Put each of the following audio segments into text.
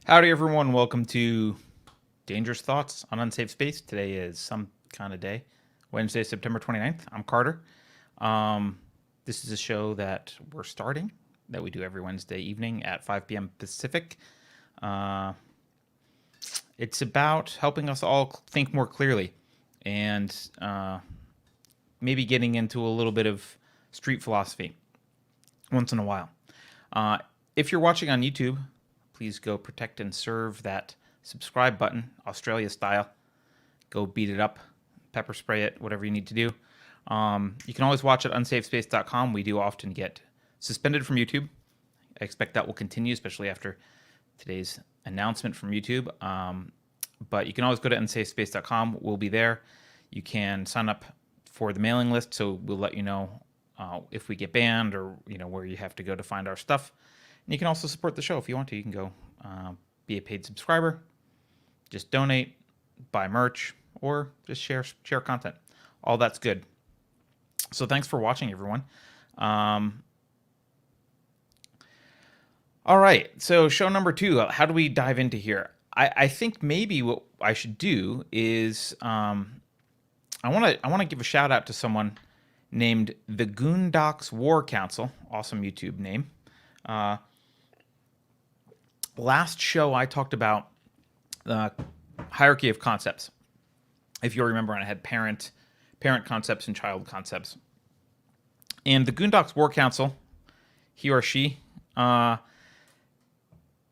Howdy, everyone. Welcome to Dangerous Thoughts on Unsafe Space. Today is some kind of day, Wednesday, September 29th. I'm Carter. This is a show that we're starting, that we do every Wednesday evening at 5 p.m. Pacific. It's about helping us all think more clearly and maybe getting into a little bit of street philosophy once in a while. If you're watching on YouTube, please go protect and serve that subscribe button, Australia style. Go beat it up, pepper spray it, whatever you need to do. You can always watch at unsafespace.com. We do often get suspended from YouTube. I expect that will continue, especially after today's announcement from YouTube. But you can always go to unsafespace.com. We'll be there. You can sign up for the mailing list, so we'll let you know if we get banned or where you have to go to find our stuff. And you can also support the show if you want to. You can go be a paid subscriber, just donate, buy merch, or just share content. All that's good. So thanks for watching, everyone. All right, so show number 2. How do we dive into here? I think maybe what I should do is I want to give a shout out to someone named the Goondocks War Council. Awesome YouTube name. Last show I talked about hierarchy of concepts. If you remember, I had parent concepts and child concepts. And the Goondocks War Council, he or she, had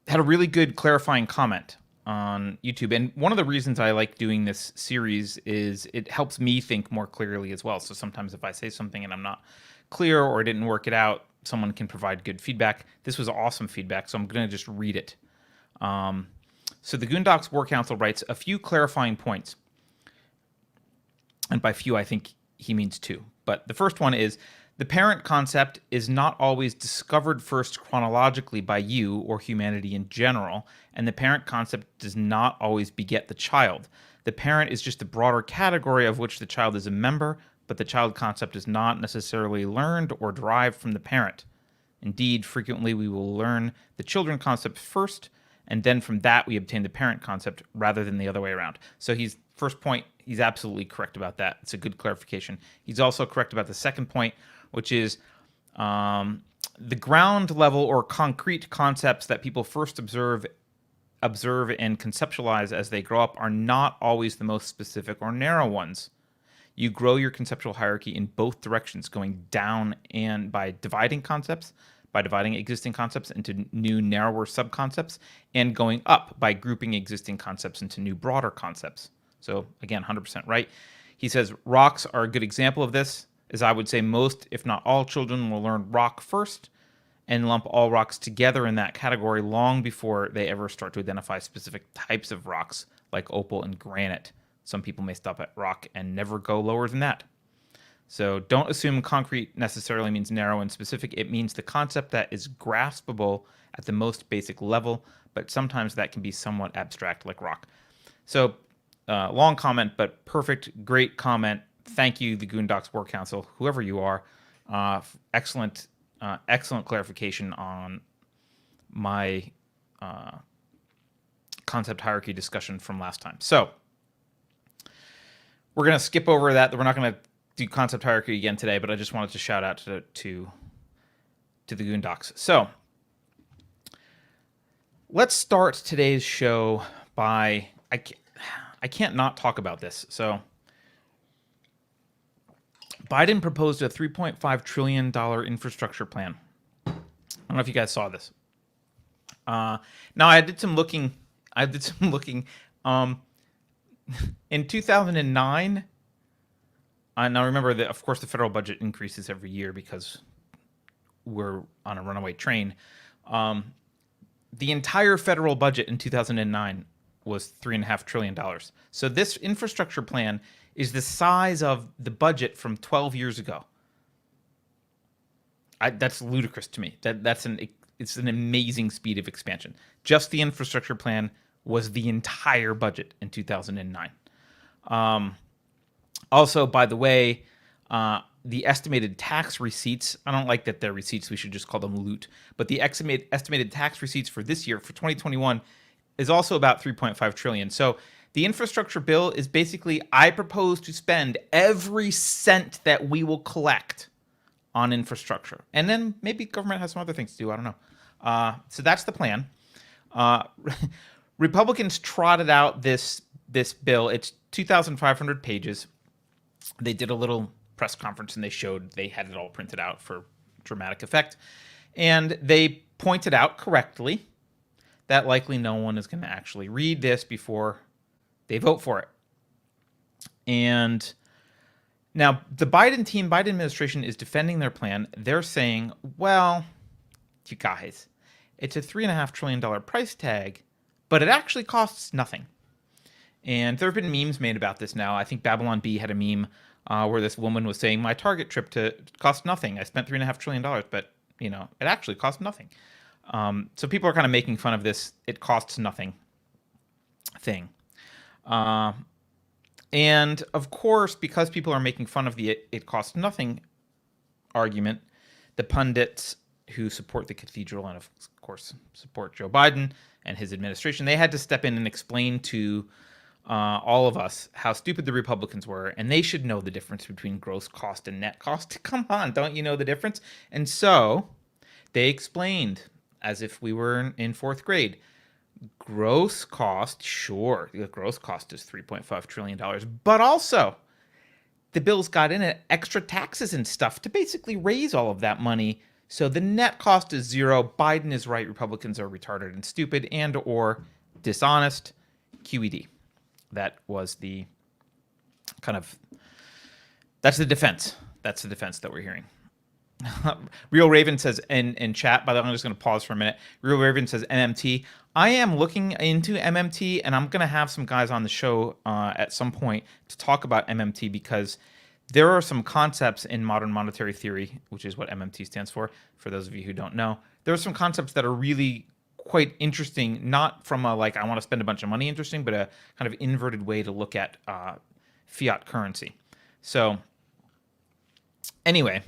a really good clarifying comment on YouTube. And one of the reasons I like doing this series is it helps me think more clearly as well. So sometimes if I say something and I'm not clear or I didn't work it out, someone can provide good feedback. This was awesome feedback, so I'm going to just read it. So the Goondocks War Council writes a few clarifying points. And by few, I think he means 2. But the first one is, the parent concept is not always discovered first chronologically by you or humanity in general, and the parent concept does not always beget the child. The parent is just a broader category of which the child is a member, but the child concept is not necessarily learned or derived from the parent. Indeed, frequently we will learn the children concept first, and then from that we obtain the parent concept rather than the other way around. So first point, he's absolutely correct about that. It's a good clarification. He's also correct about the second point, which is the ground level or concrete concepts that people first observe and conceptualize as they grow up are not always the most specific or narrow ones. You grow your conceptual hierarchy in both directions, going down and by dividing existing concepts into new, narrower subconcepts, and going up by grouping existing concepts into new, broader concepts. So again, 100% right. He says rocks are a good example of this, as I would say most, if not all, children will learn rock first and lump all rocks together in that category long before they ever start to identify specific types of rocks like opal and granite. Some people may stop at rock and never go lower than that. So don't assume concrete necessarily means narrow and specific. It means the concept that is graspable at the most basic level, but sometimes that can be somewhat abstract like rock. So long comment, but perfect, great comment. Thank you, the Goondocks War Council, whoever you are. Excellent clarification on my concept hierarchy discussion from last time. So we're going to skip over that. We're not going to do concept hierarchy again today, but I just wanted to shout out to the Goondocks. So let's start today's show by, I can't not talk about this. So Biden proposed a $3.5 trillion infrastructure plan. I don't know if you guys saw this. Now I did some looking. In 2009, now remember that, of course, the federal budget increases every year because we're on a runaway train. The entire federal budget in 2009 was $3.5 trillion. So this infrastructure plan is the size of the budget from 12 years ago. That's ludicrous to me. It's an amazing speed of expansion. Just the infrastructure plan was the entire budget in 2009. Also, by the way, the estimated tax receipts, I don't like that they're receipts, we should just call them loot, but the estimated tax receipts for this year, for 2021, is also about 3.5 trillion. So the infrastructure bill is basically, I propose to spend every cent that we will collect on infrastructure, and then maybe government has some other things to do. I don't know. So that's the plan. Uh, Republicans trotted out this bill. It's 2,500 pages. They did a little press conference and they had it all printed out for dramatic effect, and they pointed out correctly that likely no one is going to actually read this before they vote for it. And now the Biden administration is defending their plan. They're saying, well, you guys, it's a $3.5 trillion price tag, but it actually costs nothing. And there have been memes made about this now. I think Babylon Bee had a meme where this woman was saying, my Target trip to cost nothing. I spent $3.5 trillion, but it actually cost nothing. So people are kind of making fun of this "it costs nothing" thing. And of course, because people are making fun of the "it costs nothing" argument, the pundits who support the cathedral and of course support Joe Biden and his administration, they had to step in and explain to all of us how stupid the Republicans were, and they should know the difference between gross cost and net cost. Come on, don't you know the difference? And so they explained, as if we were in fourth grade, gross cost, sure, the gross cost is $3.5 trillion, but also the bill's got in it extra taxes and stuff to basically raise all of that money. So the net cost is zero. Biden is right. Republicans are retarded and stupid and or dishonest. QED. That was the that's the defense. That's the defense that we're hearing. Real Raven says in chat, by the way, I'm just going to pause for a minute. Real Raven says MMT. I am looking into MMT, and I'm going to have some guys on the show at some point to talk about MMT, because there are some concepts in modern monetary theory, which is what MMT stands for those of you who don't know. There are some concepts that are really quite interesting, not from a I want to spend a bunch of money interesting, but a kind of inverted way to look at fiat currency. So anyway,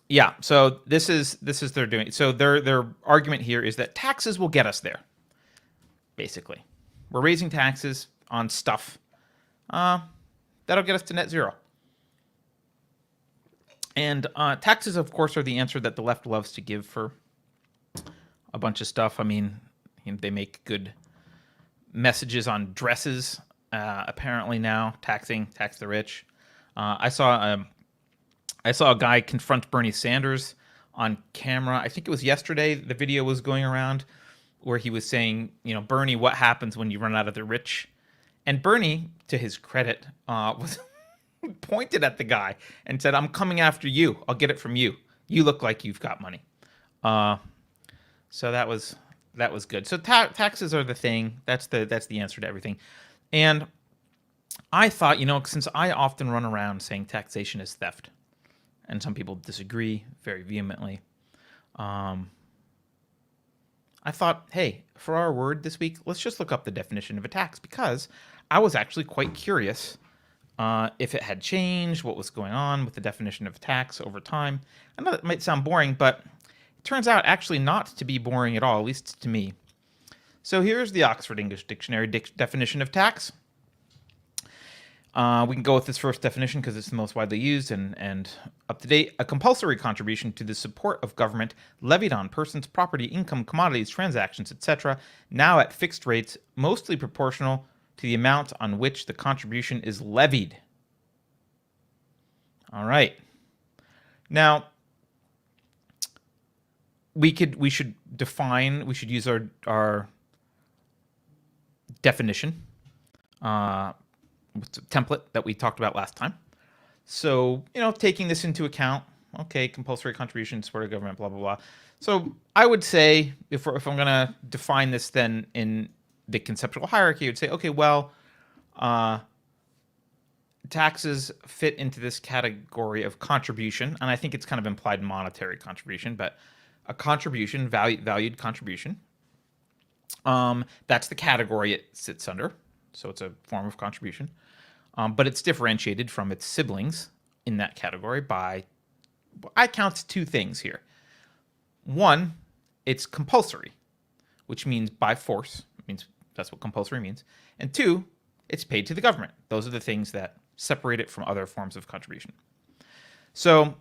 yeah. So this is their doing. So their argument here is that taxes will get us there. Basically, we're raising taxes on stuff that'll get us to net zero. And taxes, of course, are the answer that the left loves to give for a bunch of stuff. I mean, they make good messages on dresses. Apparently now, tax the rich. I saw a guy confront Bernie Sanders on camera. I think it was yesterday. The video was going around where he was saying, Bernie, what happens when you run out of the rich? And Bernie, to his credit, was pointed at the guy and said, I'm coming after you. I'll get it from you. You look like you've got money. So that was good. So taxes are the thing. That's the answer to everything. And I thought, since I often run around saying taxation is theft, and some people disagree very vehemently, I thought, hey, for our word this week, let's just look up the definition of a tax, because I was actually quite curious if it had changed, what was going on with the definition of tax over time. I know that might sound boring, but it turns out actually not to be boring at all, at least to me. So here's the Oxford English Dictionary definition of tax. We can go with this first definition because it's the most widely used and up to date. A compulsory contribution to the support of government levied on persons, property, income, commodities, transactions, etc., now at fixed rates, mostly proportional to the amount on which the contribution is levied. All right. Now, we should use our definition template that we talked about last time. So, taking this into account, okay, compulsory contribution, support of government, blah, blah, blah. So I would say, if I'm going to define this then in the conceptual hierarchy, I would say, okay, well, taxes fit into this category of contribution, and I think it's kind of implied monetary contribution, but a contribution, valued contribution, that's the category it sits under. So it's a form of contribution, but it's differentiated from its siblings in that category by, I count two things here. One, it's compulsory, which means by force. It means that's what compulsory means. And 2, it's paid to the government. Those are the things that separate it from other forms of contribution. So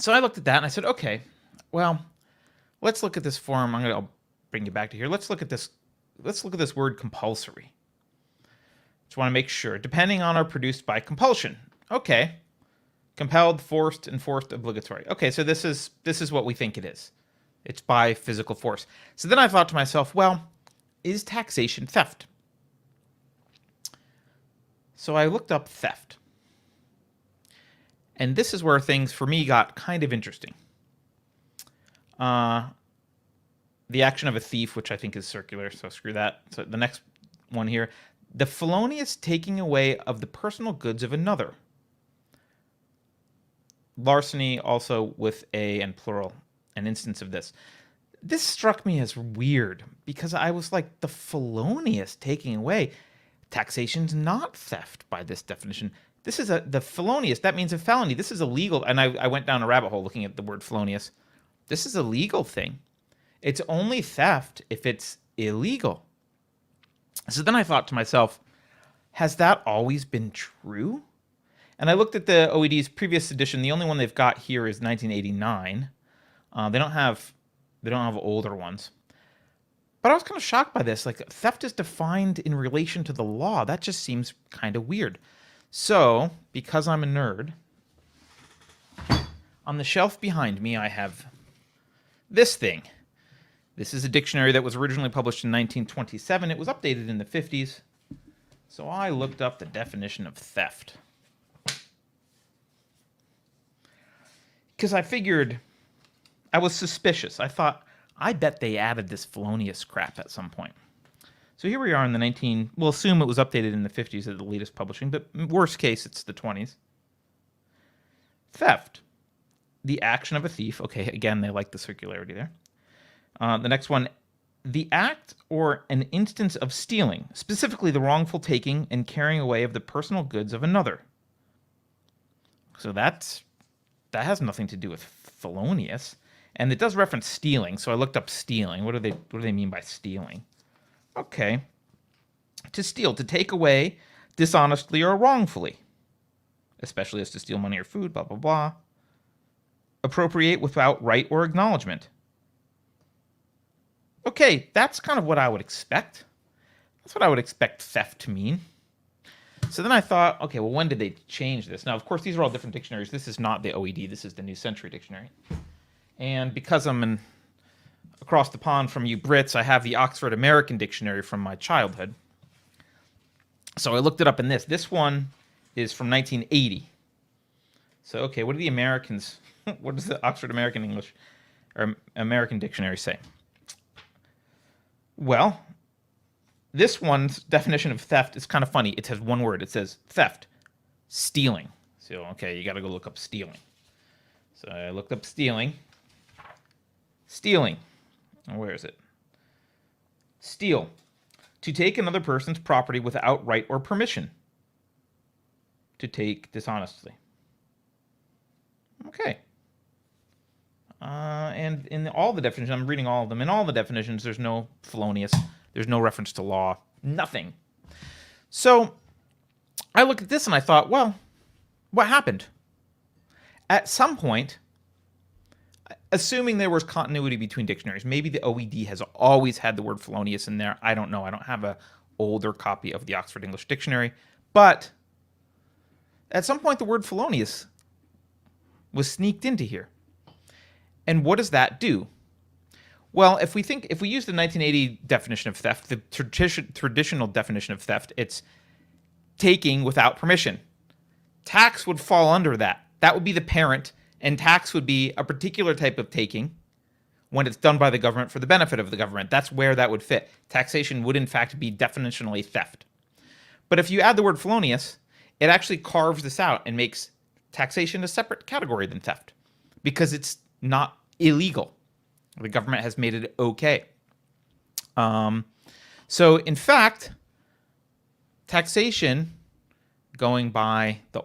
I looked at that and I said, okay, well, let's look at this form. I'll bring you back to here. Let's look at this word compulsory. Just want to make sure. Depending on or produced by compulsion. Okay. Compelled, forced, enforced, obligatory. Okay, so this is what we think it is. It's by physical force. So then I thought to myself, well, is taxation theft? So I looked up theft. And this is where things for me got kind of interesting. The action of a thief, which I think is circular, so screw that. So the next one here, the felonious taking away of the personal goods of another. Larceny, also with a and plural, an instance of this. This struck me as weird because I was like, the felonious taking away. Taxation's not theft by this definition. This is the felonious. That means a felony. This is illegal. And I went down a rabbit hole looking at the word felonious. This is a legal thing. It's only theft if it's illegal. So then I thought to myself, has that always been true? And I looked at the OED's previous edition. The only one they've got here is 1989. They don't have older ones. But I was kind of shocked by this. Like, theft is defined in relation to the law. That just seems kind of weird. So, because I'm a nerd, on the shelf behind me I have this thing. This is a dictionary that was originally published in 1927. It was updated in the 50s. So I looked up the definition of theft. Because I figured, I was suspicious. I thought, I bet they added this felonious crap at some point. So here we are in the we'll assume it was updated in the 50s at the latest publishing, but worst case, it's the 20s. Theft. The action of a thief. Okay, again, they like the circularity there. The next one, the act or an instance of stealing, specifically the wrongful taking and carrying away of the personal goods of another. So that has nothing to do with felonious. And it does reference stealing, so I looked up stealing. What do they mean by stealing? Okay. To steal, to take away dishonestly or wrongfully, especially as to steal money or food, blah, blah, blah. Appropriate without right or acknowledgement. Okay, that's kind of what I would expect. That's what I would expect theft to mean. So then I thought, okay, well, when did they change this? Now, of course, these are all different dictionaries. This is not the OED. This is the New Century Dictionary. And because I'm across the pond from you Brits, I have the Oxford American Dictionary from my childhood. So I looked it up in this. This one is from 1980. So, okay, what do the Americans, what does the Oxford American English or American Dictionary say? Well, this one's definition of theft is kind of funny. It says one word. It says theft, stealing. So, okay, you got to go look up stealing. So I looked up stealing. Stealing. Where is it? Steal. To take another person's property without right or permission. To take dishonestly. Okay. And in all the definitions, I'm reading all of them. In all the definitions, there's no felonious. There's no reference to law. Nothing. So I looked at this and I thought, well, what happened? At some point, assuming there was continuity between dictionaries, maybe the OED has always had the word felonious in there. I don't know. I don't have an older copy of the Oxford English Dictionary. But at some point, the word felonious was sneaked into here. And what does that do? Well, if we use the 1980 definition of theft, the traditional definition of theft, it's taking without permission. Tax would fall under that. That would be the parent, and tax would be a particular type of taking when it's done by the government for the benefit of the government. That's where that would fit. Taxation would, in fact, be definitionally theft. But if you add the word felonious, it actually carves this out and makes taxation a separate category than theft because it's not illegal. The government has made it okay. So, in fact, taxation, going by the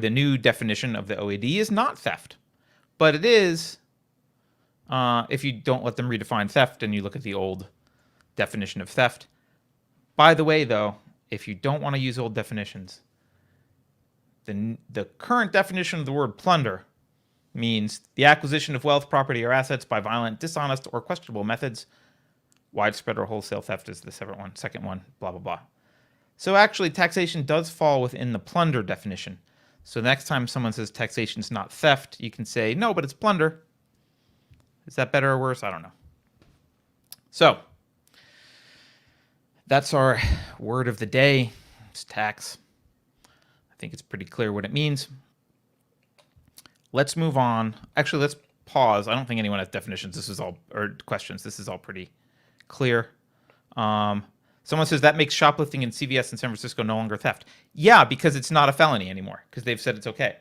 new definition of the OED, is not theft, but it is if you don't let them redefine theft and you look at the old definition of theft. By the way, though, if you don't want to use old definitions, then the current definition of the word plunder means the acquisition of wealth, property, or assets by violent, dishonest, or questionable methods. Widespread or wholesale theft is the second one, blah, blah, blah. So actually, taxation does fall within the plunder definition. So next time someone says taxation is not theft, you can say, no, but it's plunder. Is that better or worse? I don't know. So that's our word of the day. It's tax. I think it's pretty clear what it means. Let's move on. Actually, let's pause. I don't think anyone has definitions. This is all, or questions. This is all pretty clear. Someone says that makes shoplifting in CVS in San Francisco no longer theft. Yeah, because it's not a felony anymore, because they've said it's okay.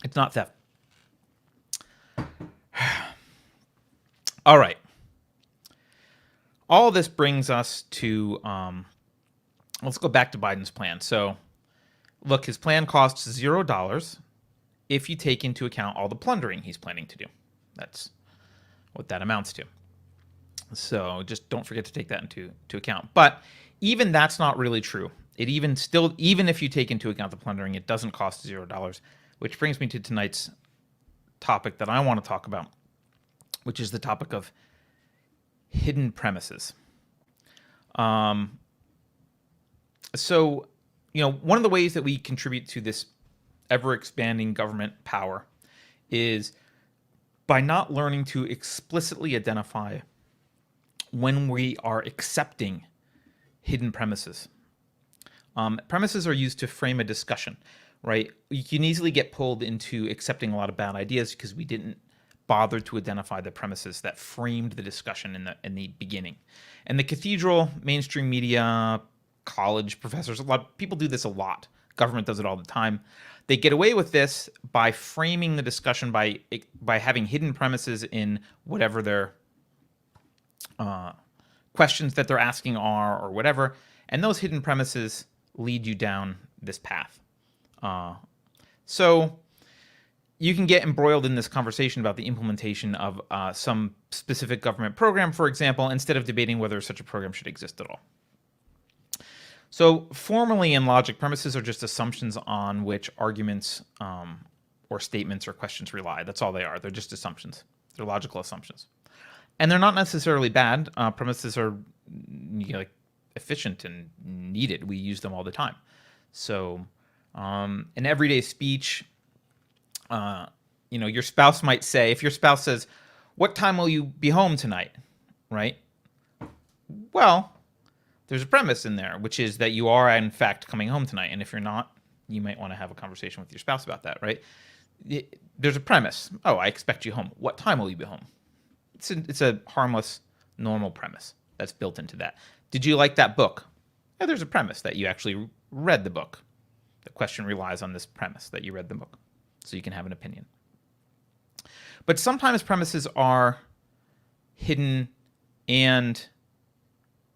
It's not theft. All right. All this brings us to, let's go back to Biden's plan. So, look, his plan costs $0 if you take into account all the plundering he's planning to do. That's what that amounts to. So just don't forget to take that into account. But even that's not really true. Even if you take into account the plundering, it doesn't cost $0, which brings me to tonight's topic that I want to talk about, which is the topic of hidden premises. So, one of the ways that we contribute to this ever-expanding government power is by not learning to explicitly identify when we are accepting hidden premises. Premises are used to frame a discussion, right? You can easily get pulled into accepting a lot of bad ideas because we didn't bother to identify the premises that framed the discussion in the beginning. And the cathedral, mainstream media, college professors, a lot of people do this a lot. Government does it all the time. They get away with this by framing the discussion by having hidden premises in whatever their questions that they're asking are or whatever. And those hidden premises lead you down this path. So you can get embroiled in this conversation about the implementation of some specific government program, for example, instead of debating whether such a program should exist at all. So formally in logic, premises are just assumptions on which arguments or statements or questions rely. That's all they are. They're just assumptions. They're logical assumptions. And they're not necessarily bad. Premises are efficient and needed. We use them all the time. So in everyday speech, your spouse might say, if your spouse says, "What time will you be home tonight?" Right? Well, there's a premise in there, which is that you are, in fact, coming home tonight. And if you're not, you might want to have a conversation with your spouse about that, right? There's a premise. Oh, I expect you home. What time will you be home? It's a harmless, normal premise that's built into that. Did you like that book? Yeah, there's a premise that you actually read the book. The question relies on this premise that you read the book, so you can have an opinion. But sometimes premises are hidden and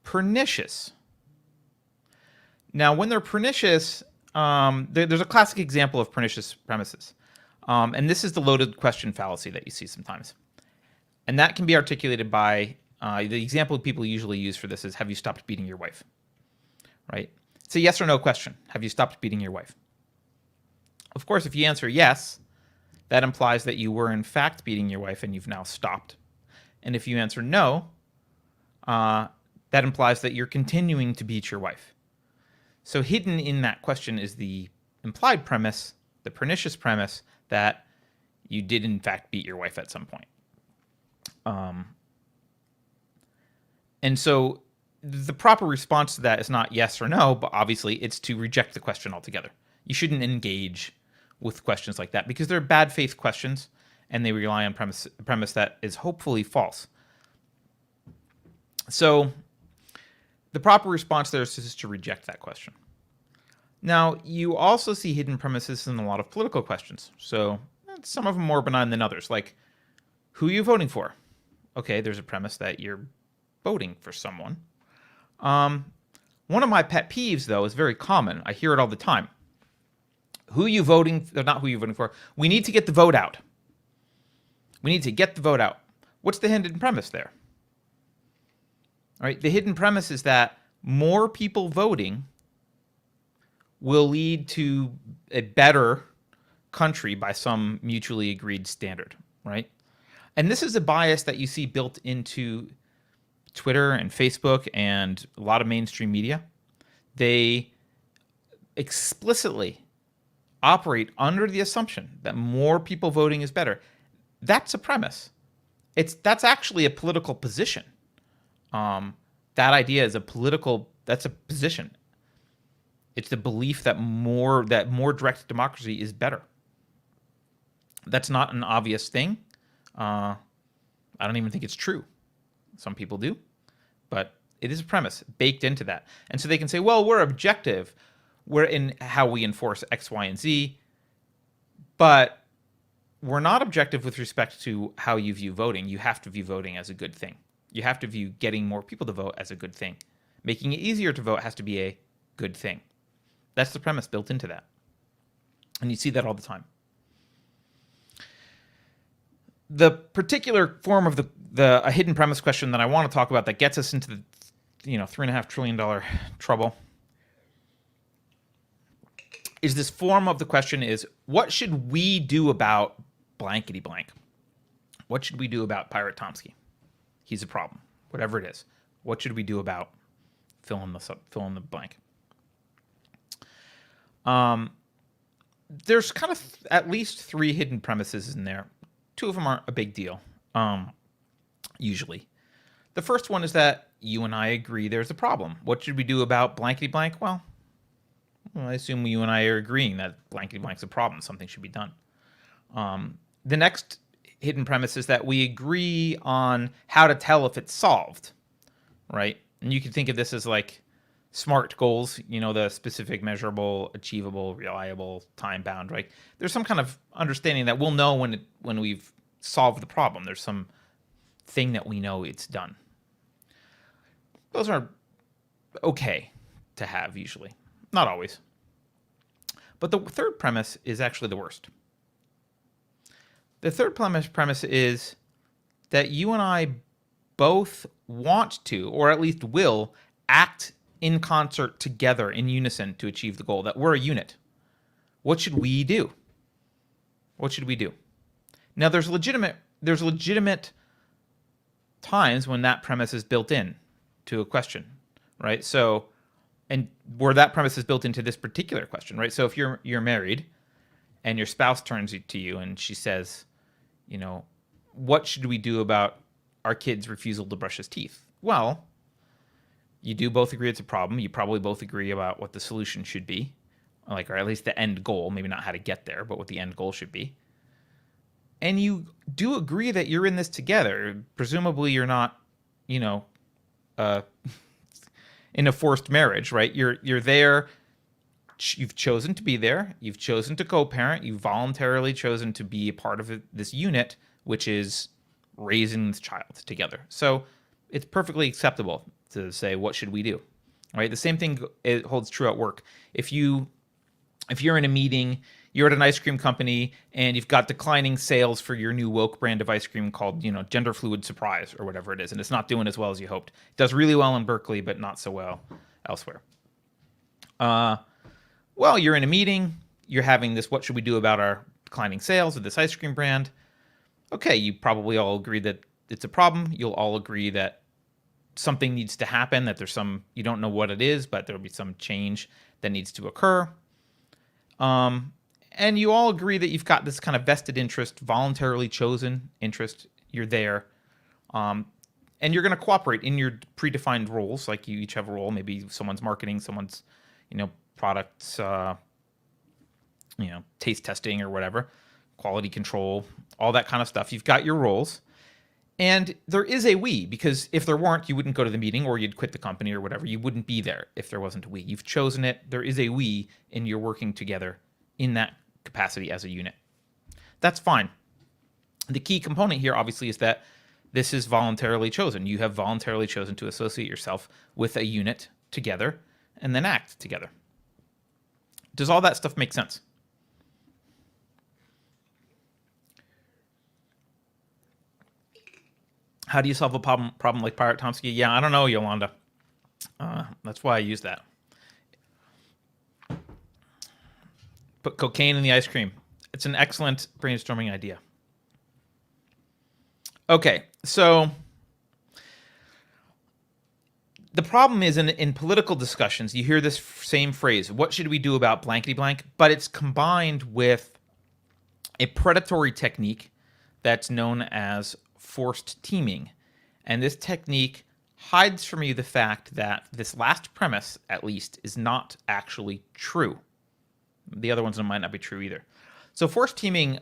pernicious. Now, when they're pernicious, there's a classic example of pernicious premises. And this is the loaded question fallacy that you see sometimes. And that can be articulated by, the example people usually use for this is, have you stopped beating your wife? Right? It's a yes or no question. Have you stopped beating your wife? Of course, if you answer yes, that implies that you were in fact beating your wife and you've now stopped. And if you answer no, that implies that you're continuing to beat your wife. So hidden in that question is the implied premise, the pernicious premise, that you did in fact beat your wife at some point. And so the proper response to that is not yes or no, but obviously it's to reject the question altogether. You shouldn't engage with questions like that because they're bad faith questions and they rely on premise that is hopefully false. So the proper response there is just to reject that question. Now, you also see hidden premises in a lot of political questions. So some of them more benign than others, like who are you voting for? Okay, there's a premise that you're voting for someone. One of my pet peeves, though, is very common. I hear it all the time. Who you voting? Not who you voting for. We need to get the vote out. We need to get the vote out. What's the hidden premise there? All right, the hidden premise is that more people voting will lead to a better country by some mutually agreed standard, right? And this is a bias that you see built into Twitter and Facebook and a lot of mainstream media. They explicitly operate under the assumption that more people voting is better. That's a premise. That's actually a political position. That idea is that's a position. It's the belief that more direct democracy is better. That's not an obvious thing. I don't even think it's true. Some people do, but it is a premise baked into that. And so they can say, well, we're objective. We're in how we enforce X, Y, and Z, but we're not objective with respect to how you view voting. You have to view voting as a good thing. You have to view getting more people to vote as a good thing. Making it easier to vote has to be a good thing. That's the premise built into that. And you see that all the time. The particular form of a hidden premise question that I want to talk about that gets us into the $3.5 trillion trouble is this form of the question is, what should we do about blankety blank? What should we do about Pirate Tomsky? He's a problem, whatever it is. What should we do about fill in the blank? There's kind of at least 3 hidden premises in there. 2 of them aren't a big deal, usually. The first one is that you and I agree there's a problem. What should we do about blankety blank? Well, I assume you and I are agreeing that blankety blank's a problem. Something should be done. The next hidden premise is that we agree on how to tell if it's solved, right? And you can think of this as like SMART goals, the specific, measurable, achievable, reliable, time-bound, right? There's some kind of understanding that we'll know when we've solved the problem. There's some thing that we know it's done. Those are okay to have usually. Not always. But the third premise is actually the worst. The third premise is that you and I both want to, or at least will, act in concert together in unison to achieve the goal, that we're a unit. What should we do? What should we do? Now, there's legitimate times when that premise is built in to a question, right? So, and where that premise is built into this particular question, right? So if you're married and your spouse turns to you and she says, what should we do about our kid's refusal to brush his teeth? Well, you do both agree it's a problem. You probably both agree about what the solution should be, or at least the end goal, maybe not how to get there, but what the end goal should be. And you do agree that you're in this together. Presumably you're not, in a forced marriage, right? You're there. You've chosen to be there. You've chosen to co-parent. You've voluntarily chosen to be a part of this unit, which is raising this child together. So it's perfectly acceptable to say, what should we do? Right? The same thing it holds true at work. If you're in a meeting, you're at an ice cream company, and you've got declining sales for your new woke brand of ice cream called, gender fluid surprise or whatever it is, and it's not doing as well as you hoped. It does really well in Berkeley, but not so well elsewhere. Well, you're in a meeting, you're having this, what should we do about our declining sales of this ice cream brand? Okay, you probably all agree that it's a problem. You'll all agree that something needs to happen, that there's you don't know what it is, but there'll be some change that needs to occur. And you all agree that you've got this kind of vested interest, voluntarily chosen interest. You're there. And you're going to cooperate in your predefined roles. Like you each have a role. Maybe someone's marketing, someone's, products, taste testing or whatever, quality control, all that kind of stuff. You've got your roles. And there is a we, because if there weren't, you wouldn't go to the meeting, or you'd quit the company or whatever. You wouldn't be there if there wasn't a we. You've chosen it. There is a we, and you're working together in that capacity as a unit. That's fine. The key component here, obviously, is that this is voluntarily chosen. You have voluntarily chosen to associate yourself with a unit together and then act together. Does all that stuff make sense? How do you solve a problem like Pirate Tomsky? Yeah, I don't know, Yolanda. That's why I use that. Put cocaine in the ice cream. It's an excellent brainstorming idea. Okay, so the problem is in political discussions, you hear this same phrase, what should we do about blankety blank? But it's combined with a predatory technique that's known as forced teaming. And this technique hides from you the fact that this last premise, at least, is not actually true. The other ones might not be true either. So forced teaming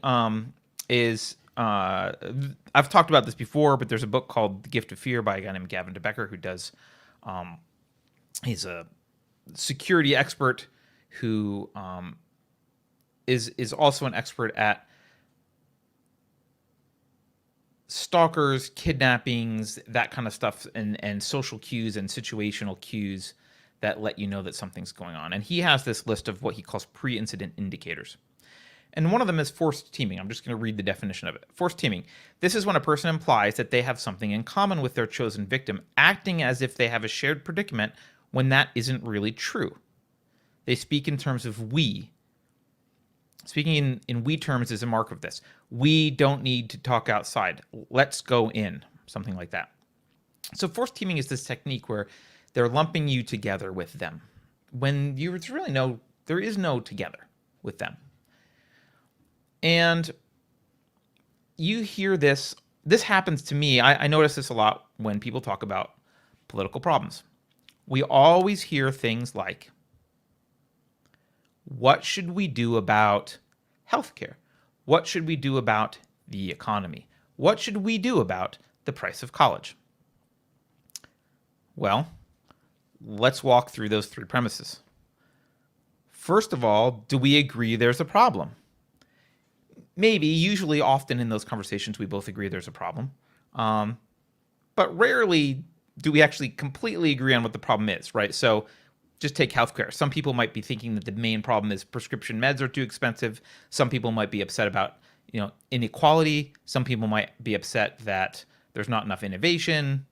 is, I've talked about this before, but there's a book called The Gift of Fear by a guy named Gavin DeBecker who does, he's a security expert who is also an expert at stalkers, kidnappings, that kind of stuff, and social cues and situational cues that let you know that something's going on. And he has this list of what he calls pre-incident indicators. And one of them is forced teaming. I'm just going to read the definition of it. Forced teaming. This is when a person implies that they have something in common with their chosen victim, acting as if they have a shared predicament when that isn't really true. They speak in terms of we. Speaking in we terms is a mark of this. We don't need to talk outside. Let's go in. Something like that. So forced teaming is this technique where they're lumping you together with them when there is no together with them. And you hear this happens to me. I notice this a lot when people talk about political problems. We always hear things like, what should we do about healthcare? What should we do about the economy? What should we do about the price of college? Well, let's walk through those three premises. First of all, do we agree there's a problem? Maybe, usually, often in those conversations, we both agree there's a problem. But rarely do we actually completely agree on what the problem is, right? So just take healthcare. Some people might be thinking that the main problem is prescription meds are too expensive. Some people might be upset about, inequality. Some people might be upset that there's not enough innovation.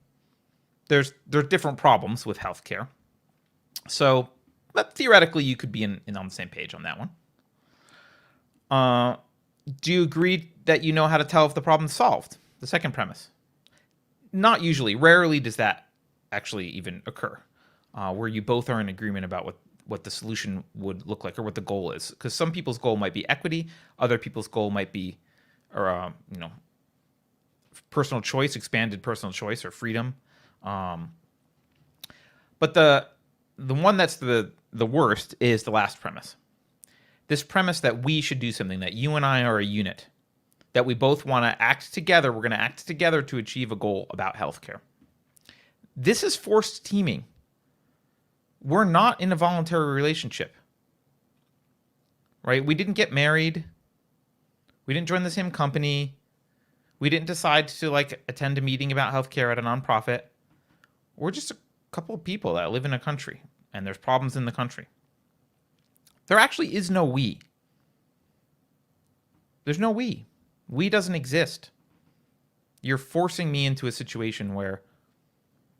There's different problems with healthcare. So, but theoretically, you could be on the same page on that one. Do you agree that you know how to tell if the problem's solved? The second premise. Not usually. Rarely does that actually even occur, where you both are in agreement about what the solution would look like or what the goal is. Because some people's goal might be equity, other people's goal might be, personal choice, expanded personal choice or freedom. But the one that's the worst is the last premise. This premise that we should do something, that you and I are a unit, that we both want to act together. We're going to act together to achieve a goal about healthcare. This is forced teaming. We're not in a voluntary relationship, right? We didn't get married. We didn't join the same company. We didn't decide to attend a meeting about healthcare at a nonprofit. We're just a couple of people that live in a country, and there's problems in the country. There actually is no we. There's no we. We doesn't exist. You're forcing me into a situation where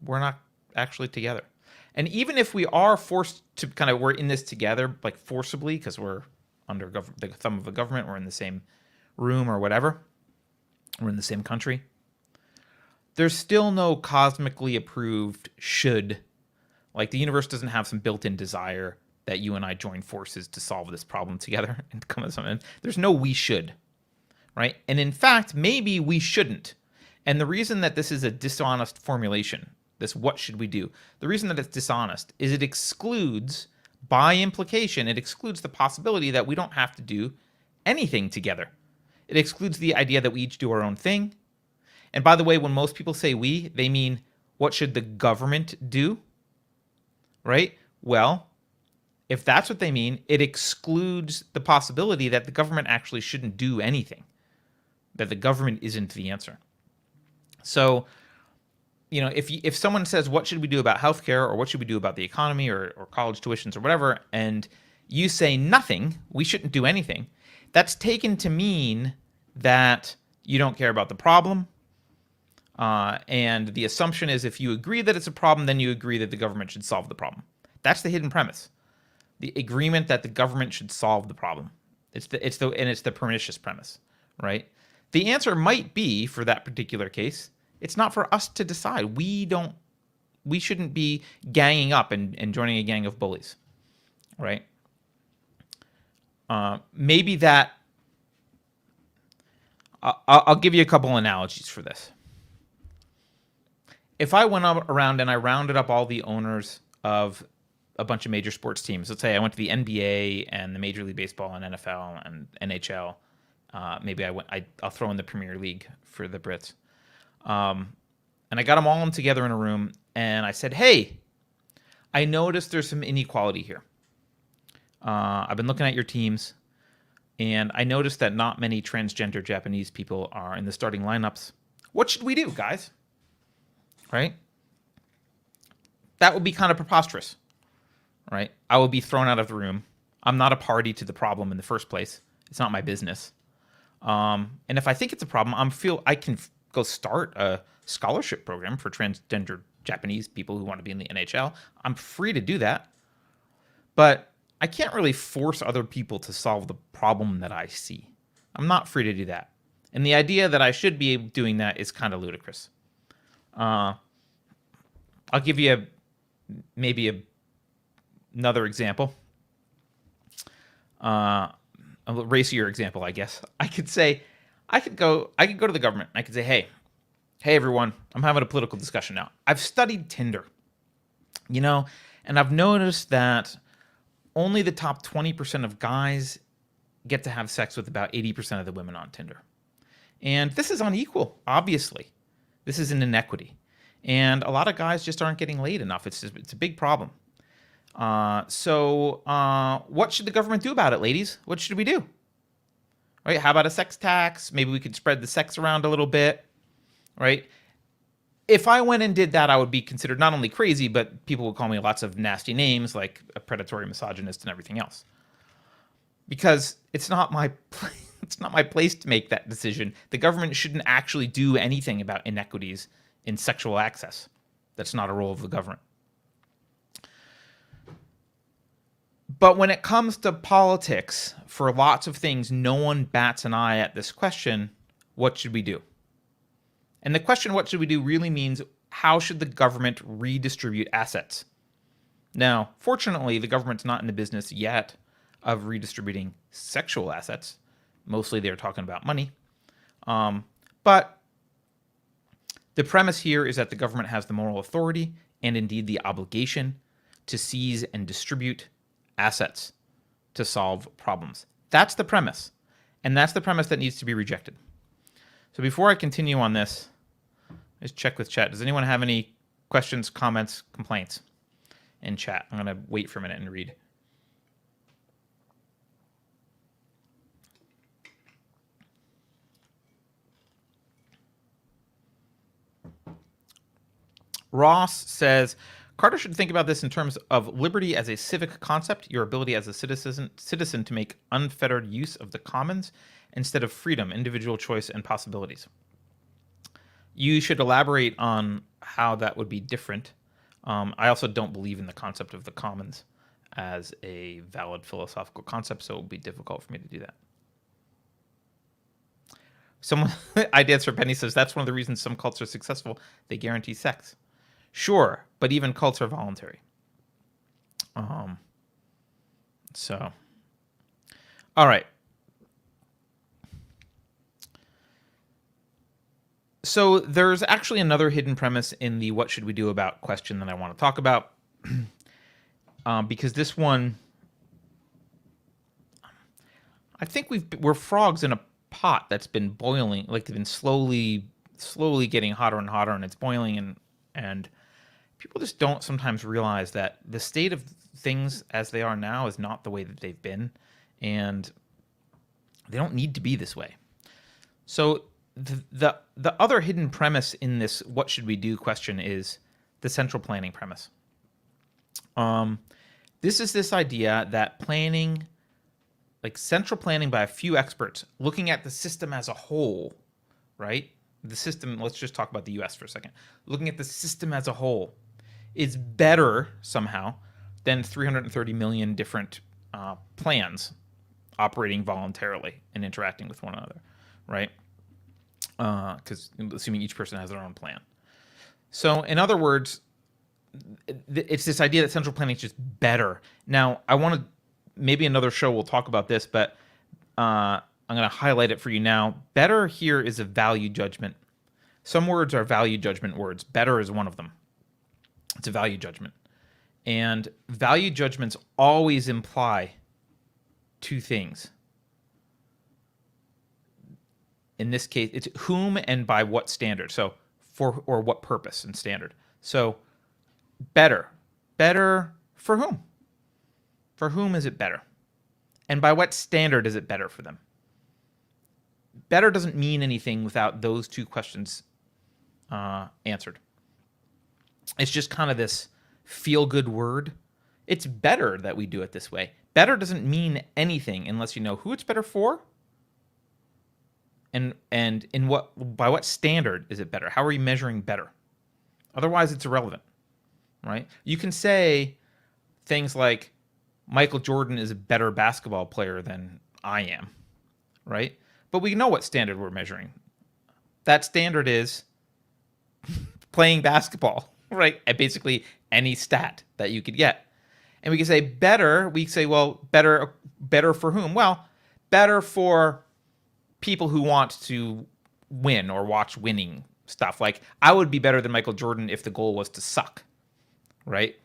we're not actually together. And even if we are forced to we're in this together, forcibly, because we're under the thumb of the government, we're in the same room or whatever, we're in the same country, there's still no cosmically approved should. The universe doesn't have some built-in desire that you and I join forces to solve this problem together and come to something. There's no we should, right? And in fact, maybe we shouldn't. And the reason that this is a dishonest formulation, this what should we do, the reason that it's dishonest is it excludes, by implication, it excludes the possibility that we don't have to do anything together. It excludes the idea that we each do our own thing. And by the way, when most people say we, they mean what should the government do, right? Well, if that's what they mean, it excludes the possibility that the government actually shouldn't do anything, that the government isn't the answer. So, if someone says, what should we do about healthcare, or what should we do about the economy, or college tuitions or whatever, and you say nothing, we shouldn't do anything, that's taken to mean that you don't care about the problem, And the assumption is if you agree that it's a problem, then you agree that the government should solve the problem. That's the hidden premise. The agreement that the government should solve the problem. It's the pernicious premise, right? The answer might be, for that particular case, it's not for us to decide. We shouldn't be ganging up and joining a gang of bullies, right? Maybe that. I'll give you a couple analogies for this. If I went around and I rounded up all the owners of a bunch of major sports teams, let's say I went to the NBA and the Major League Baseball and NFL and NHL. Maybe I'll throw in the Premier League for the Brits. And I got them all together in a room, and I said, "Hey, I noticed there's some inequality here. I've been looking at your teams, and I noticed that not many transgender Japanese people are in the starting lineups. What should we do, guys?" Right? That would be kind of preposterous, right? I would be thrown out of the room. I'm not a party to the problem in the first place. It's not my business. And if I think it's a problem, I can go start a scholarship program for transgender Japanese people who want to be in the NHL. I'm free to do that. But I can't really force other people to solve the problem that I see. I'm not free to do that. And the idea that I should be doing that is kind of ludicrous. I'll give you another example. A racier example, I guess. I could go to the government. I could say, hey everyone, I'm having a political discussion now. I've studied Tinder, and I've noticed that only the top 20% of guys get to have sex with about 80% of the women on Tinder. And this is unequal, obviously. This is an inequity. And a lot of guys just aren't getting laid enough. It's a big problem. So what should the government do about it, ladies? What should we do? Right? How about a sex tax? Maybe we could spread the sex around a little bit, right? If I went and did that, I would be considered not only crazy, but people would call me lots of nasty names like a predatory misogynist and everything else. Because it's not my place to make that decision. The government shouldn't actually do anything about inequities in sexual access. That's not a role of the government. But when it comes to politics, for lots of things, no one bats an eye at this question, what should we do? And the question, what should we do, really means how should the government redistribute assets? Now, fortunately, the government's not in the business yet of redistributing sexual assets. Mostly they're talking about money. But the premise here is that the government has the moral authority and indeed the obligation to seize and distribute assets to solve problems. That's the premise. And that's the premise that needs to be rejected. So before I continue on this, let's check with chat. Does anyone have any questions, comments, complaints in chat? I'm going to wait for a minute and read. Ross says, Carter should think about this in terms of liberty as a civic concept, your ability as a citizen to make unfettered use of the commons instead of freedom, individual choice, and possibilities. You should elaborate on how that would be different. I also don't believe in the concept of the commons as a valid philosophical concept, so it would be difficult for me to do that. Someone, Ideas for Penny says, that's one of the reasons some cults are successful. They guarantee sex. Sure, but even cults are voluntary. So, all right. So there's actually another hidden premise in the what should we do about question that I want to talk about. Because this one, I think we're frogs in a pot that's been boiling, like they've been slowly getting hotter and hotter, and it's boiling, and people just don't sometimes realize that the state of things as they are now is not the way that they've been, and they don't need to be this way. So the other hidden premise in this what should we do question is the central planning premise. This is this idea that planning, like central planning by a few experts, looking at the system as a whole, right? the system, let's just talk about the US for a second. Looking at the system as a whole is better somehow than 330 million different plans operating voluntarily and interacting with one another, right? Because assuming each person has their own plan. So in other words, it's this idea that central planning is just better. Now, I want to, maybe another show we'll talk about this, but I'm going to highlight it for you now. Better here is a value judgment. Some words are value judgment words. Better is one of them. It's a value judgment. And value judgments always imply two things. In this case, it's whom and by what standard. So for, or what purpose and standard. So better. Better for whom? For whom is it better? And by what standard is it better for them? Better doesn't mean anything without those two questions answered. It's just kind of this feel-good word. It's better that we do it this way. Better doesn't mean anything unless you know who it's better for, and in what, by what standard is it better? How are you measuring better? Otherwise, it's irrelevant, right? You can say things like Michael Jordan is a better basketball player than I am, right? But we know what standard we're measuring. That standard is playing basketball, right? At basically any stat that you could get. And we can say better, we say, well, better for whom? Well, better for people who want to win or watch winning stuff. Like, I would be better than Michael Jordan if the goal was to suck, right?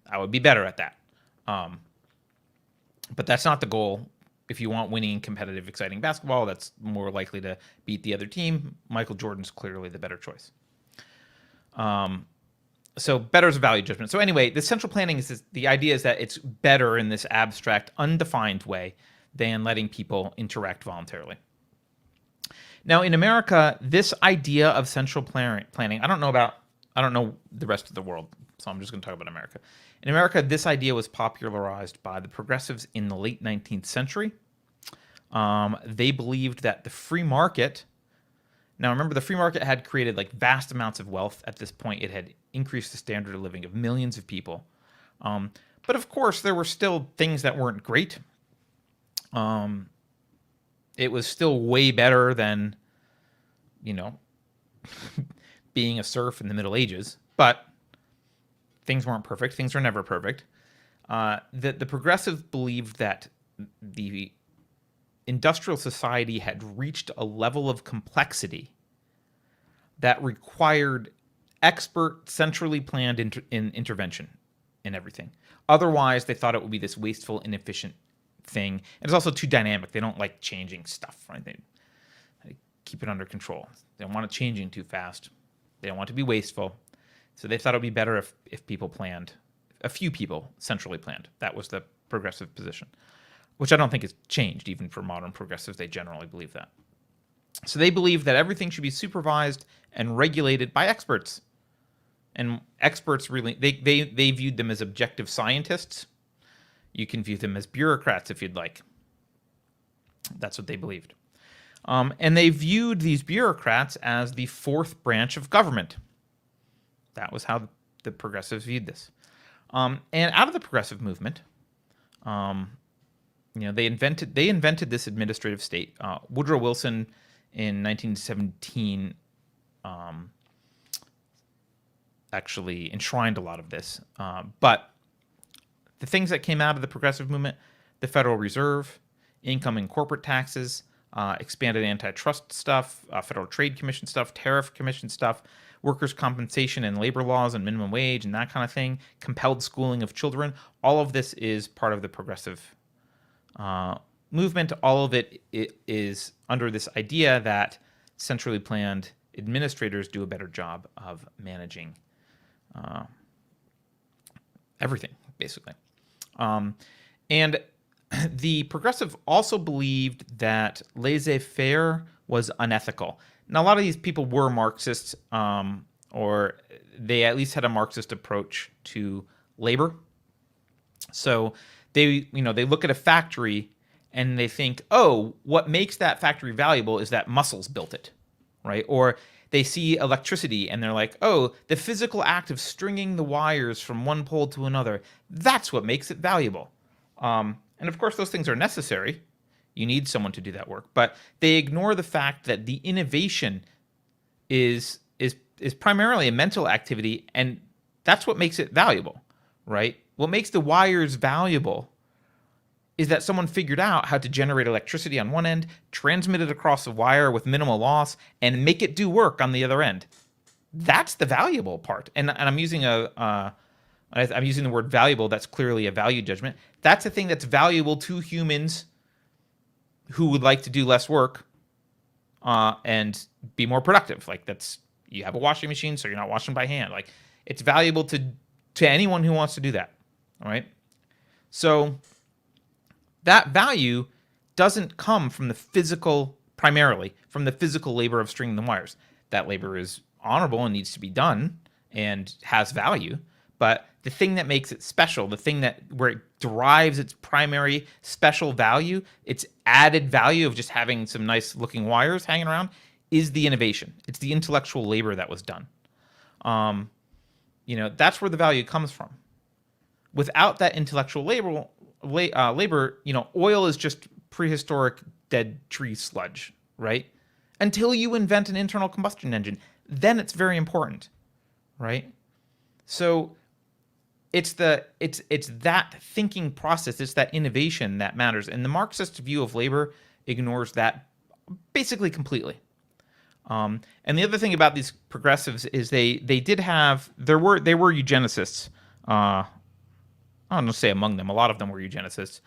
I would be better at that. But that's not the goal. If you want winning, competitive, exciting basketball, that's more likely to beat the other team. Michael Jordan's clearly the better choice. So better is a value judgment. So anyway, the central planning is this, the idea is that it's better in this abstract, undefined way than letting people interact voluntarily. Now, in America, this idea of central planning, I don't know the rest of the world, so I'm just going to talk about America. In America, this idea was popularized by the progressives in the late 19th century. They believed that the free market, now remember, the free market had created like vast amounts of wealth. At this point, it had increased the standard of living of millions of people. But of course, there were still things that weren't great. It was still way better than, being a serf in the Middle Ages. But things weren't perfect. Things were never perfect. The progressives believed that the industrial society had reached a level of complexity that required expert, centrally planned intervention in everything. Otherwise, they thought it would be this wasteful, inefficient thing. And it's also too dynamic. They don't like changing stuff, right? They keep it under control. They don't want it changing too fast. They don't want to be wasteful. So they thought it would be better if people planned, a few people centrally planned. That was the progressive position, which I don't think has changed even for modern progressives. They generally believe that. So they believe that everything should be supervised and regulated by experts. And experts really, they viewed them as objective scientists. You can view them as bureaucrats if you'd like. That's what they believed. And they viewed these bureaucrats as the fourth branch of government. That was how the progressives viewed this. And out of the progressive movement, they invented this administrative state. Woodrow Wilson in 1917 actually enshrined a lot of this. But the things that came out of the progressive movement, the Federal Reserve, income and corporate taxes, expanded antitrust stuff, Federal Trade Commission stuff, Tariff Commission stuff, workers' compensation and labor laws and minimum wage and that kind of thing, compelled schooling of children. All of this is part of the progressive movement. All of it is under this idea that centrally planned administrators do a better job of managing everything, basically. And the progressive also believed that laissez-faire was unethical. Now, a lot of these people were Marxists, or they at least had a Marxist approach to labor. So they look at a factory and they think, oh, what makes that factory valuable is that muscles built it, right? Or they see electricity and they're like, oh, the physical act of stringing the wires from one pole to another, that's what makes it valuable. And of course, those things are necessary. You need someone to do that work, but they ignore the fact that the innovation is primarily a mental activity, and that's what makes it valuable, right? What makes the wires valuable is that someone figured out how to generate electricity on one end, transmit it across the wire with minimal loss, and make it do work on the other end. That's the valuable part. And I'm using I'm using the word valuable. That's clearly a value judgment. That's a thing that's valuable to humans who would like to do less work and be more productive. Like you have a washing machine, so you're not washing by hand. Like it's valuable to anyone who wants to do that. All right. So that value doesn't come from primarily from the physical labor of stringing the wires. That labor is honorable and needs to be done and has value. But the thing that makes it special, the thing where it derives its primary special value, its added value of just having some nice looking wires hanging around, is the innovation. It's the intellectual labor that was done. That's where the value comes from. Without that intellectual labor, oil is just prehistoric dead tree sludge, right? Until you invent an internal combustion engine, then it's very important, right? So it's that thinking process, it's that innovation that matters, and the Marxist view of labor ignores that basically completely. And the other thing about these progressives is they were eugenicists. I don't know, say among them, a lot of them were eugenicists,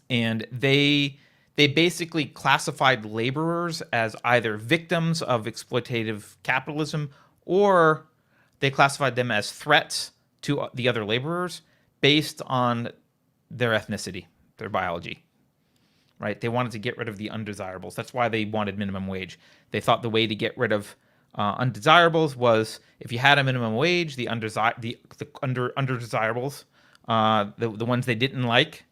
and they basically classified laborers as either victims of exploitative capitalism, or they classified them as threats to the other laborers based on their ethnicity, their biology. Right? They wanted to get rid of the undesirables. That's why they wanted minimum wage. They thought the way to get rid of undesirables was if you had a minimum wage, the undesirables, the ones they didn't like,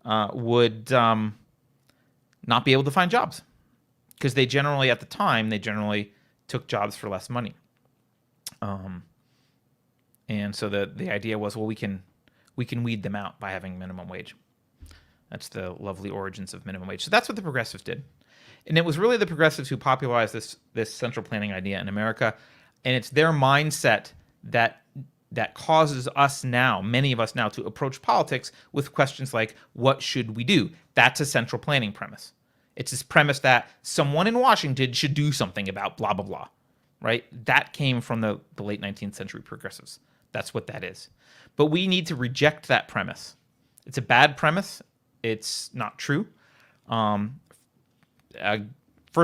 would not be able to find jobs, because at the time they generally took jobs for less money. And so the idea was, well, we can weed them out by having minimum wage. That's the lovely origins of minimum wage. So that's what the progressives did. And it was really the progressives who popularized this central planning idea in America. And it's their mindset that causes many of us now, to approach politics with questions like, what should we do? That's a central planning premise. It's this premise that someone in Washington should do something about blah, blah, blah, right? That came from the late 19th century progressives. That's what that is. But we need to reject that premise. It's a bad premise. It's not true. First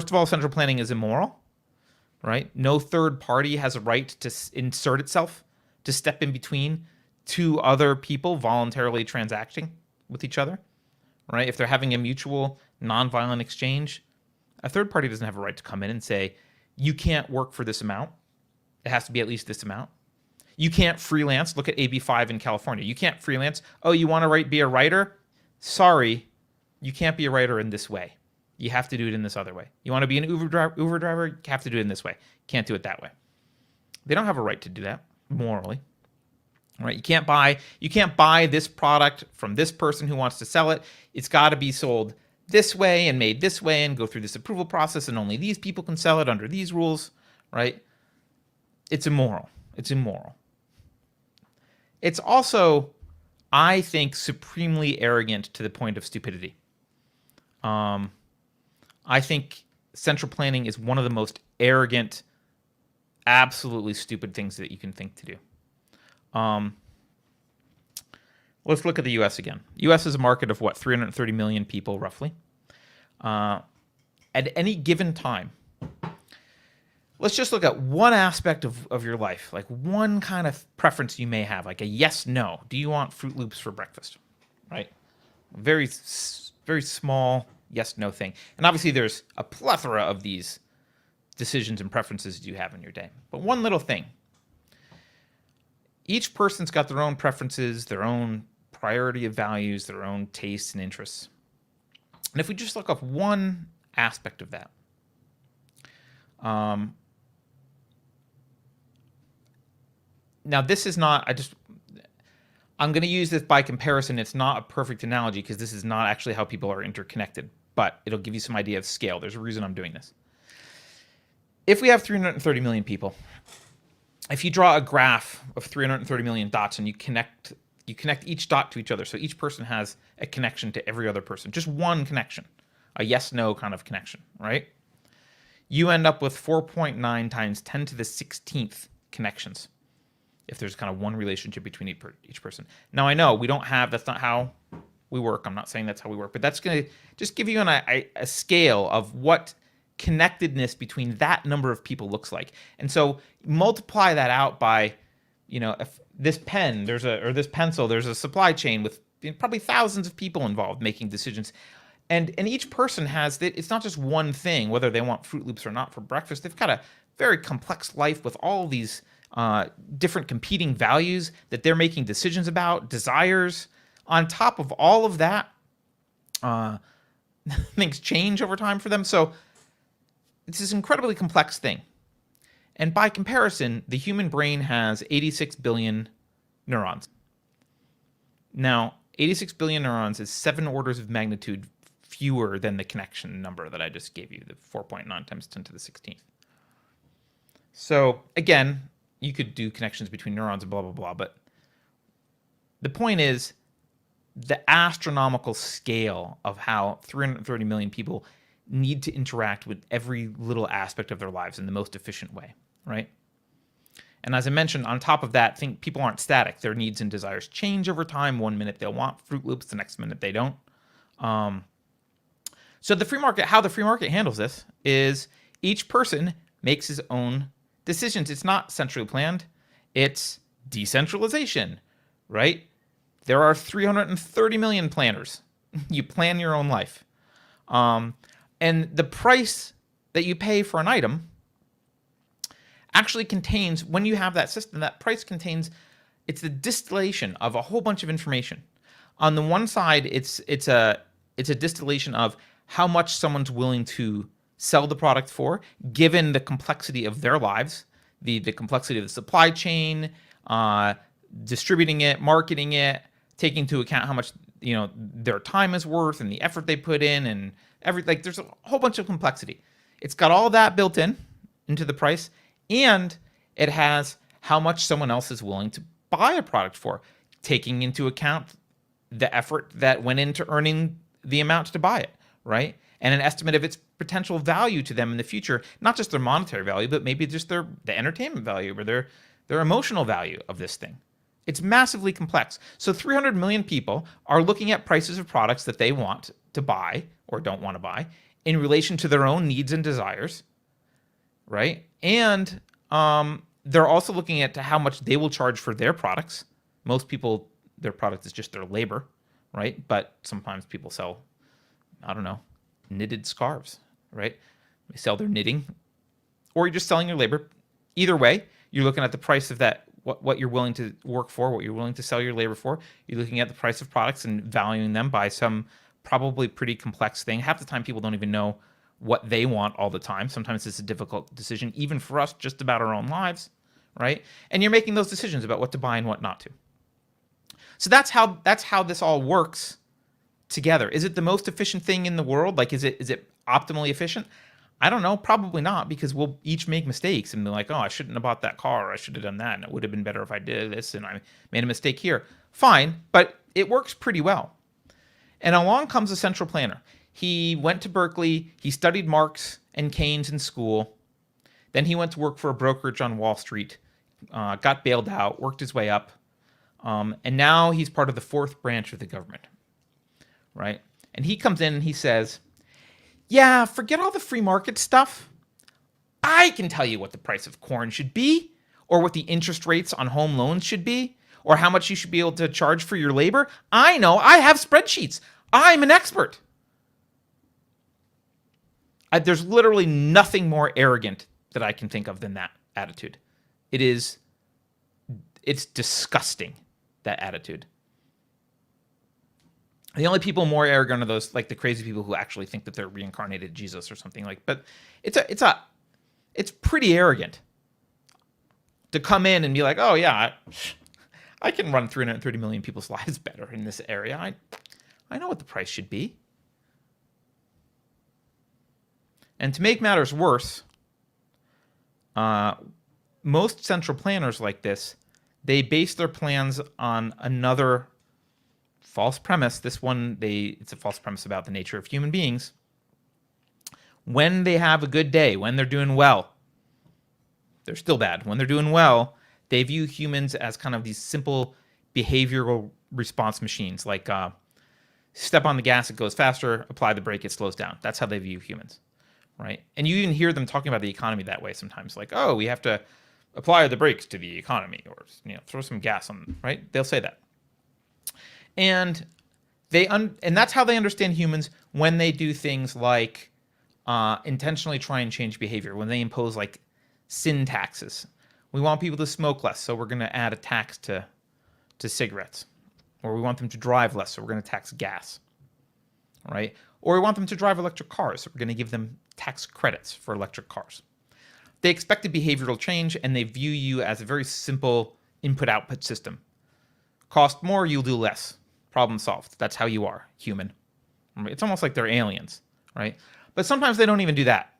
of all, central planning is immoral, right? No third party has a right to insert itself, to step in between two other people voluntarily transacting with each other, right? If they're having a mutual nonviolent exchange, a third party doesn't have a right to come in and say, you can't work for this amount. It has to be at least this amount. You can't freelance. Look at AB5 in California. You can't freelance. Oh, you want to be a writer? Sorry, you can't be a writer in this way. You have to do it in this other way. You want to be an Uber driver? You have to do it in this way. Can't do it that way. They don't have a right to do that morally. Right? You can't buy this product from this person who wants to sell it. It's got to be sold this way and made this way and go through this approval process, and only these people can sell it under these rules, right? It's immoral. It's immoral. It's also, I think, supremely arrogant to the point of stupidity. I think central planning is one of the most arrogant, absolutely stupid things that you can think to do. Let's look at the U.S. again. U.S. is a market of 330 million people, roughly. At any given time, let's just look at one aspect of your life, like one kind of preference you may have, like a yes, no. Do you want Fruit Loops for breakfast? Right? Very, very small yes, no thing. And obviously there's a plethora of these decisions and preferences you have in your day. But one little thing. Each person's got their own preferences, their own priority of values, their own tastes and interests. And if we just look up one aspect of that, Um, Now, this is not, I'm going to use this by comparison. It's not a perfect analogy because this is not actually how people are interconnected, but it'll give you some idea of scale. There's a reason I'm doing this. If we have 330 million people, if you draw a graph of 330 million dots and you connect each dot to each other, so each person has a connection to every other person, just one connection, a yes-no kind of connection, right? You end up with 4.9 times 10 to the 16th connections if there's kind of one relationship between each person. Now, I know we don't have, that's not how we work. I'm not saying that's how we work, but that's going to just give you a scale of what connectedness between that number of people looks like. And so multiply that out by, if this pen, this pencil, there's a supply chain with probably thousands of people involved making decisions. And each person has, it's not just one thing, whether they want Fruit Loops or not for breakfast. They've got a very complex life with all these different competing values that they're making decisions about, desires. On top of all of that, things change over time for them. So it's this incredibly complex thing. And by comparison, the human brain has 86 billion neurons. Now, 86 billion neurons is 7 orders of magnitude fewer than the connection number that I just gave you, the 4.9 times 10 to the 16th. So again, you could do connections between neurons and blah, blah, blah. But the point is the astronomical scale of how 330 million people need to interact with every little aspect of their lives in the most efficient way, right? And as I mentioned, on top of that, think people aren't static. Their needs and desires change over time. One minute they'll want Fruit Loops, the next minute they don't. So the free market, how the free market handles this is each person makes his own decisions. It's not centrally planned. It's decentralization, right? There are 330 million planners. You plan your own life. And the price that you pay for an item actually contains, when you have that system, that price contains, it's the distillation of a whole bunch of information. On the one side, it's a distillation of how much someone's willing to sell the product for, given the complexity of their lives, the complexity of the supply chain, distributing it, marketing it, taking into account how much their time is worth and the effort they put in, and there's a whole bunch of complexity. It's got all that built into the price, and it has how much someone else is willing to buy a product for, taking into account the effort that went into earning the amount to buy it, right? And an estimate of its potential value to them in the future, not just their monetary value, but maybe just the entertainment value or their emotional value of this thing. It's massively complex. So 300 million people are looking at prices of products that they want to buy or don't want to buy in relation to their own needs and desires, right? And they're also looking at how much they will charge for their products. Most people, their product is just their labor, right? But sometimes people sell, I don't know, knitted scarves, right? They sell their knitting, or you're just selling your labor. Either way, you're looking at the price of that, what you're willing to work for, what you're willing to sell your labor for. You're looking at the price of products and valuing them by some probably pretty complex thing. Half the time people don't even know what they want all the time. Sometimes it's a difficult decision, even for us, just about our own lives, right? And you're making those decisions about what to buy and what not to. So that's how this all works together. Is it the most efficient thing in the world? Like, is it optimally efficient? I don't know. Probably not, because we'll each make mistakes and be like, oh, I shouldn't have bought that car, or I should have done that, and it would have been better if I did this, and I made a mistake here. Fine, but it works pretty well. And along comes a central planner. He went to Berkeley. He studied Marx and Keynes in school. Then he went to work for a brokerage on Wall Street, got bailed out, worked his way up, and now he's part of the fourth branch of the government, right? And he comes in and he says, yeah, forget all the free market stuff. I can tell you what the price of corn should be, or what the interest rates on home loans should be, or how much you should be able to charge for your labor. I know. I have spreadsheets. I'm an expert. There's literally nothing more arrogant that I can think of than that attitude. It's disgusting, that attitude. The only people more arrogant are those, like the crazy people who actually think that they're reincarnated Jesus or something like. But it's It's pretty arrogant to come in and be like, oh yeah, I can run 330 million people's lives better in this area. I know what the price should be. And to make matters worse, most central planners like this, they base their plans on another false premise. This one, it's a false premise about the nature of human beings. When they have a good day, when they're doing well, they're still bad. When they're doing well, they view humans as kind of these simple behavioral response machines, like step on the gas, it goes faster, apply the brake, it slows down. That's how they view humans, right? And you even hear them talking about the economy that way sometimes, like, oh, we have to apply the brakes to the economy, or throw some gas on, right? They'll say that. And and that's how they understand humans when they do things like intentionally try and change behavior, when they impose like sin taxes. We want people to smoke less, so we're going to add a tax to cigarettes. Or we want them to drive less, so we're going to tax gas, right? Or we want them to drive electric cars, so we're going to give them tax credits for electric cars. They expect a behavioral change, and they view you as a very simple input-output system. Cost more, you'll do less. Problem solved. That's how you are, human. It's almost like they're aliens, right? But sometimes they don't even do that.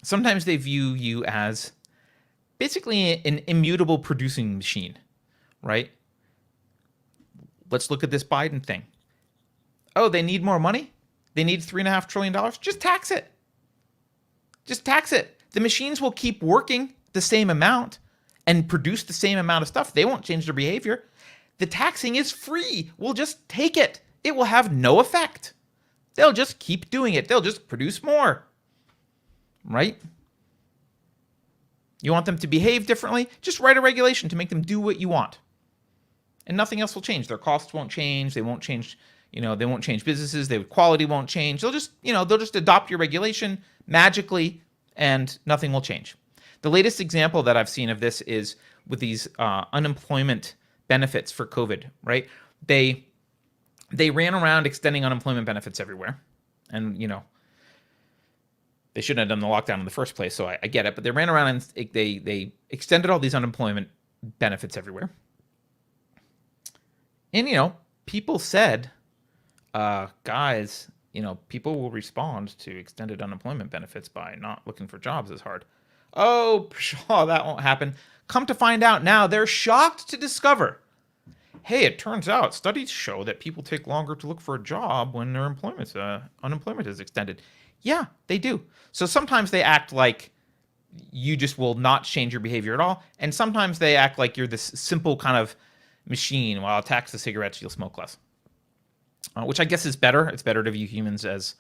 Sometimes they view you as basically an immutable producing machine, right? Let's look at this Biden thing. Oh, they need more money? They need $3.5 trillion? Just tax it. Just tax it. The machines will keep working the same amount and produce the same amount of stuff. They won't change their behavior. The taxing is free. We'll just take it. It will have no effect. They'll just keep doing it. They'll just produce more. Right? You want them to behave differently? Just write a regulation to make them do what you want. And nothing else will change. Their costs won't change. They won't change, they won't change businesses. Their quality won't change. They'll just adopt your regulation magically and nothing will change. The latest example that I've seen of this is with these unemployment benefits for COVID, right? They ran around extending unemployment benefits everywhere. And, they shouldn't have done the lockdown in the first place, so I get it. But they ran around and they extended all these unemployment benefits everywhere. And, people said, guys, people will respond to extended unemployment benefits by not looking for jobs as hard. Oh, pshaw, that won't happen. Come to find out now, they're shocked to discover, hey, it turns out studies show that people take longer to look for a job when their unemployment is extended. Yeah, they do. So sometimes they act like you just will not change your behavior at all. And sometimes they act like you're this simple kind of machine. Well, I'll tax the cigarettes, you'll smoke less. Which I guess is better. It's better to view humans as,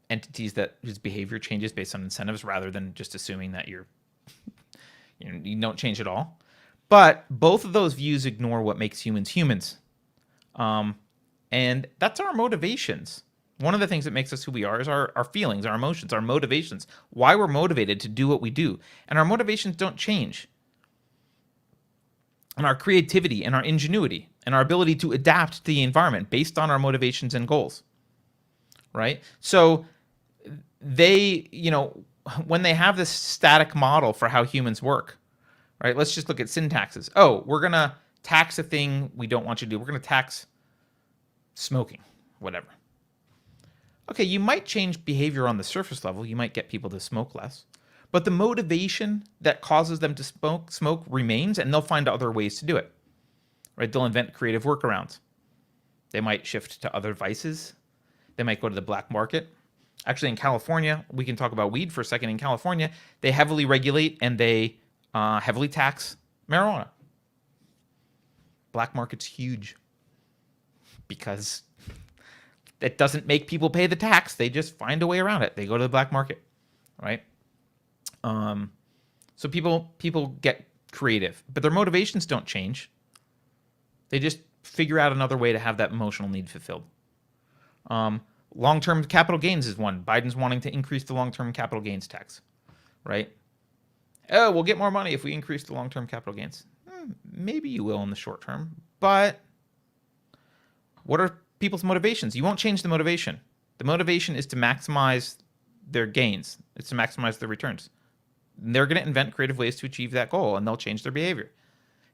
entities whose behavior changes based on incentives rather than just assuming that you don't change at all. But both of those views ignore what makes humans humans. And that's our motivations. One of the things that makes us who we are is our feelings, our emotions, our motivations, why we're motivated to do what we do. And our motivations don't change. And our creativity and our ingenuity and our ability to adapt to the environment based on our motivations and goals, right? So they, when they have this static model for how humans work, right? Let's just look at sin taxes. Oh, we're going to tax a thing we don't want you to do. We're going to tax smoking, whatever. Okay, you might change behavior on the surface level. You might get people to smoke less. But the motivation that causes them to smoke remains, and they'll find other ways to do it. Right? They'll invent creative workarounds. They might shift to other vices. They might go to the black market. Actually, in California, we can talk about weed for a second. In California, they heavily regulate and they heavily tax marijuana. Black market's huge because it doesn't make people pay the tax. They just find a way around it. They go to the black market, right? So people get creative, but their motivations don't change. They just figure out another way to have that emotional need fulfilled. Long-term capital gains is one. Biden's wanting to increase the long-term capital gains tax, right? Oh, we'll get more money if we increase the long-term capital gains. Maybe you will in the short term, but what are people's motivations? You won't change the motivation. The motivation is to maximize their gains. It's to maximize their returns. They're going to invent creative ways to achieve that goal, and they'll change their behavior.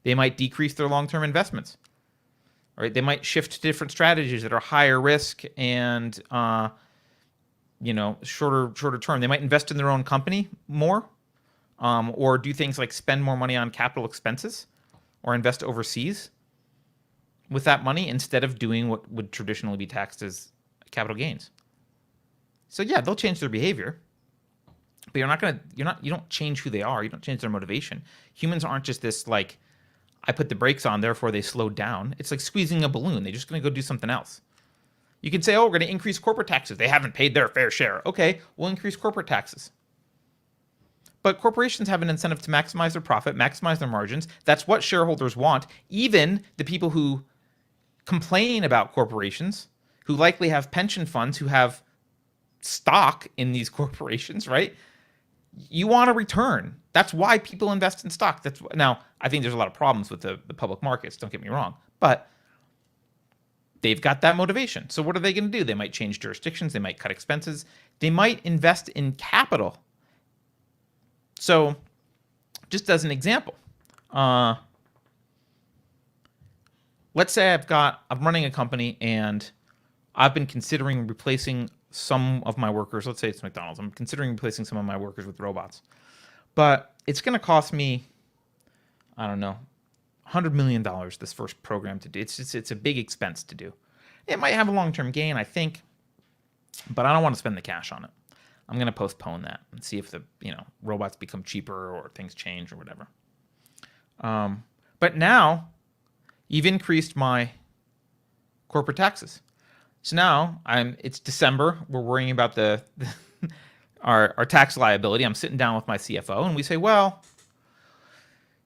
They might decrease their long-term investments. Right? They might shift to different strategies that are higher risk and shorter term. They might invest in their own company more, or do things like spend more money on capital expenses, or invest overseas with that money instead of doing what would traditionally be taxed as capital gains. So yeah, they'll change their behavior, but you don't change who they are. You don't change their motivation. Humans aren't just this like, I put the brakes on, therefore they slowed down. It's like squeezing a balloon. They're just going to go do something else. You can say, oh, we're going to increase corporate taxes. They haven't paid their fair share. Okay, we'll increase corporate taxes. But corporations have an incentive to maximize their profit, maximize their margins. That's what shareholders want. Even the people who complain about corporations, who likely have pension funds, who have stock in these corporations, right? You want a return. That's why people invest in stock. Now, I think there's a lot of problems with the public markets, don't get me wrong, but they've got that motivation. So what are they going to do? They might change jurisdictions. They might cut expenses. They might invest in capital. So just as an example, let's say I'm running a company and I've been considering replacing some of my workers. Let's say it's McDonald's. I'm considering replacing some of my workers with robots. But it's going to cost me, I don't know, $100 million this first program to do. It's a big expense to do. It might have a long-term gain, I think, but I don't want to spend the cash on it. I'm going to postpone that and see if the robots become cheaper or things change or whatever. But now you've increased my corporate taxes. So now it's December. We're worrying about our tax liability. I'm sitting down with my CFO and we say, well,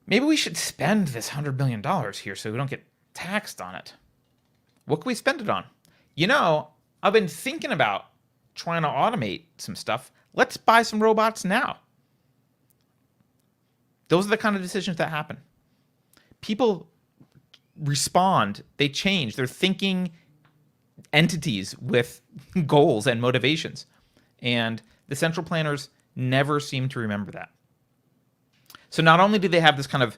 maybe we should spend this $100 million here so we don't get taxed on it. What can we spend it on? I've been thinking about trying to automate some stuff. Let's buy some robots now. Those are the kind of decisions that happen. People respond, they change, they're thinking entities with goals and motivations. And the central planners never seem to remember that. So not only do they have this kind of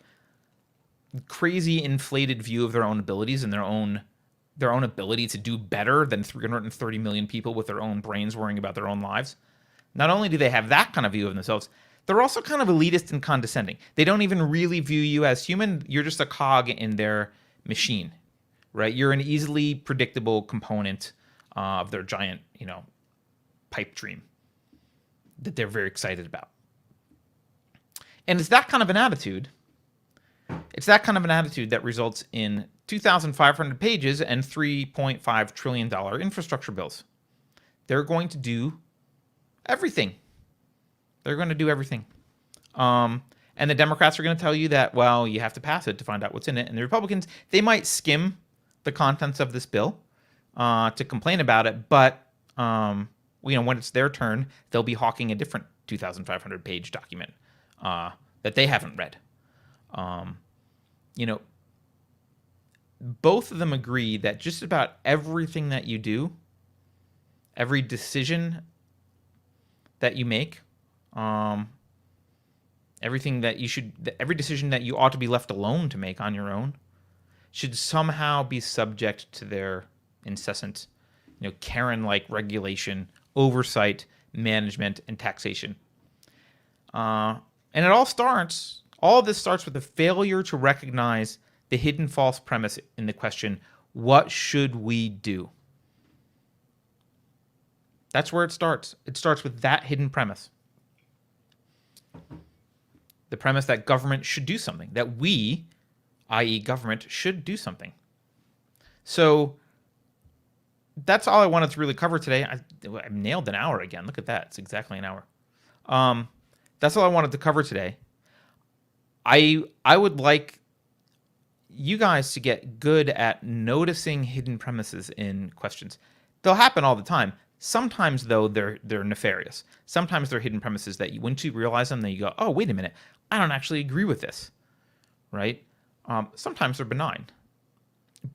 crazy inflated view of their own abilities and their own ability to do better than 330 million people with their own brains worrying about their own lives, not only do they have that kind of view of themselves, they're also kind of elitist and condescending. They don't even really view you as human. You're just a cog in their machine, right? You're an easily predictable component of their giant, pipe dream that they're very excited about. And it's that kind of an attitude. It's that kind of an attitude that results in 2,500 pages and $3.5 trillion infrastructure bills. They're going to do everything. They're going to do everything. And the Democrats are going to tell you that, well, you have to pass it to find out what's in it. And the Republicans, they might skim the contents of this bill to complain about it. But, when it's their turn, they'll be hawking a different 2,500 page document that they haven't read. Both of them agree that just about everything that you do, every decision that you make, every decision that you ought to be left alone to make on your own, should somehow be subject to their incessant, Karen-like regulation, oversight, management, and taxation. And all of this starts with the failure to recognize the hidden false premise in the question, what should we do? That's where it starts. It starts with that hidden premise. The premise that government should do something, that we, i.e. government, should do something. So that's all I wanted to really cover today. I nailed an hour again. Look at that. It's exactly an hour. That's all I wanted to cover today. I would like you guys to get good at noticing hidden premises in questions. They'll happen all the time. Sometimes, though, they're nefarious. Sometimes they're hidden premises that once you realize them, then you go, oh, wait a minute, I don't actually agree with this, right? Sometimes they're benign,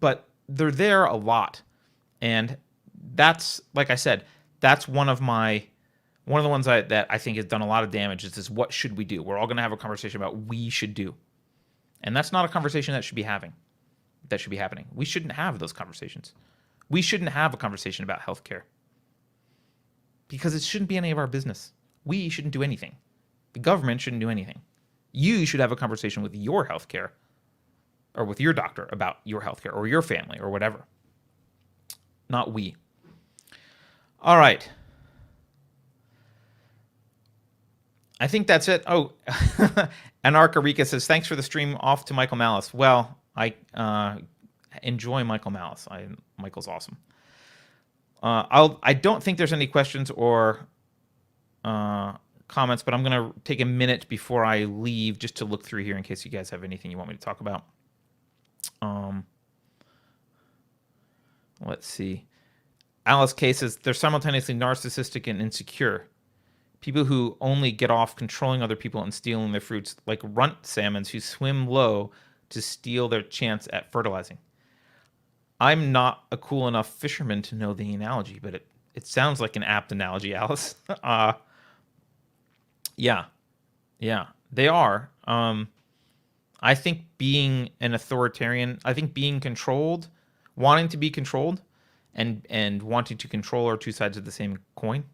but they're there a lot. And that's, like I said, that's one of my One of the ones that I think has done a lot of damage is this: what should we do? We're all going to have a conversation about we should do, and that's not a conversation that should be having. That should be happening. We shouldn't have those conversations. We shouldn't have a conversation about healthcare because it shouldn't be any of our business. We shouldn't do anything. The government shouldn't do anything. You should have a conversation with your healthcare or with your doctor about your healthcare or your family or whatever. Not we. All right. I think that's it. Oh, Anarcha Rika says, thanks for the stream. Off to Michael Malice. Well, I enjoy Michael Malice. Michael's awesome. I don't think there's any questions or comments, but I'm going to take a minute before I leave just to look through here in case you guys have anything you want me to talk about. Let's see. Alice K says, they're simultaneously narcissistic and insecure. People who only get off controlling other people and stealing their fruits, like runt salmons who swim low to steal their chance at fertilizing. I'm not a cool enough fisherman to know the analogy, but it sounds like an apt analogy, Alice. Yeah, they are. I think being an authoritarian, I think being controlled, wanting to be controlled, and wanting to control are two sides of the same coin.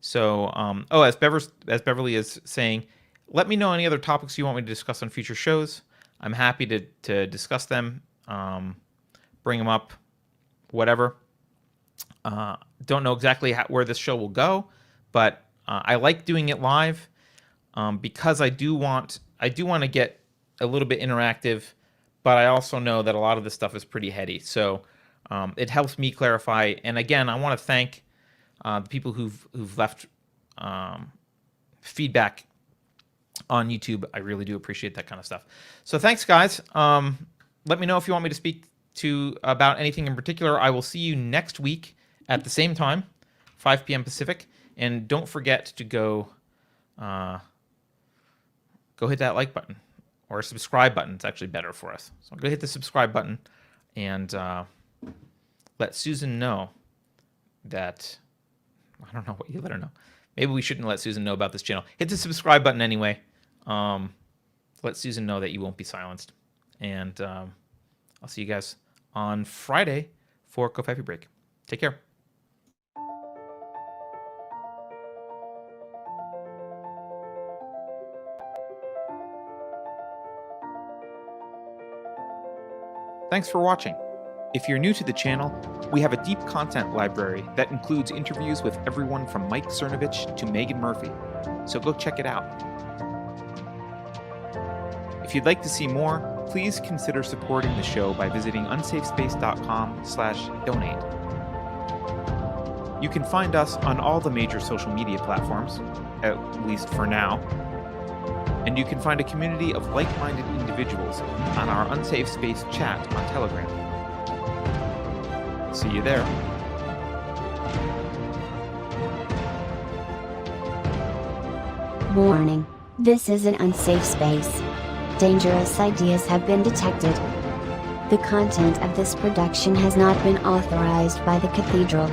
So, as Beverly is saying, let me know any other topics you want me to discuss on future shows. I'm happy to discuss them, bring them up, whatever. Don't know exactly where this show will go, but I like doing it live because I do want to get a little bit interactive, but I also know that a lot of this stuff is pretty heady. So it helps me clarify. And again, I want to thank the people who've left feedback on YouTube. I really do appreciate that kind of stuff. So thanks, guys. Let me know if you want me to speak about anything in particular. I will see you next week at the same time, 5 p.m. Pacific. And don't forget to go hit that like button or subscribe button. It's actually better for us. So go hit the subscribe button and let Susan know that, I don't know what you let her know. Maybe we shouldn't let Susan know about this channel. Hit the subscribe button anyway. Let Susan know that you won't be silenced. And I'll see you guys on Friday for Coffee Break. Take care. Thanks for watching. If you're new to the channel, we have a deep content library that includes interviews with everyone from Mike Cernovich to Megan Murphy, so go check it out. If you'd like to see more, please consider supporting the show by visiting unsafespace.com/donate. You can find us on all the major social media platforms, at least for now, and you can find a community of like-minded individuals on our Unsafe Space chat on Telegram. See you there. Warning. This is an unsafe space. Dangerous ideas have been detected. The content of this production has not been authorized by the Cathedral.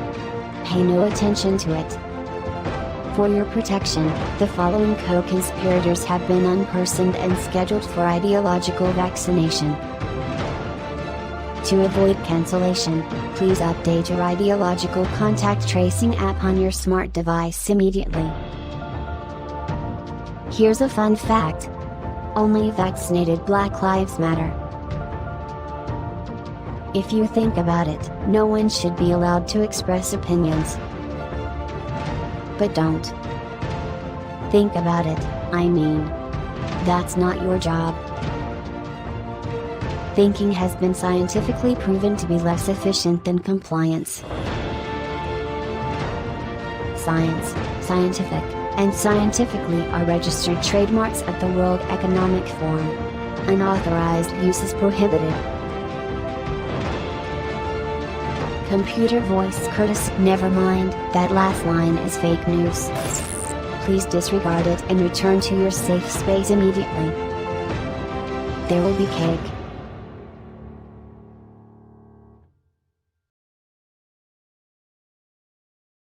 Pay no attention to it. For your protection, the following co-conspirators have been unpersoned and scheduled for ideological vaccination. To avoid cancellation, please update your ideological contact tracing app on your smart device immediately. Here's a fun fact. Only vaccinated Black Lives Matter. If you think about it, no one should be allowed to express opinions. But don't. Think about it, I mean. That's not your job. Thinking has been scientifically proven to be less efficient than compliance. Science, scientific, and scientifically are registered trademarks of the World Economic Forum. Unauthorized use is prohibited. Computer voice courtesy. Never mind, that last line is fake news. Please disregard it and return to your safe space immediately. There will be cake.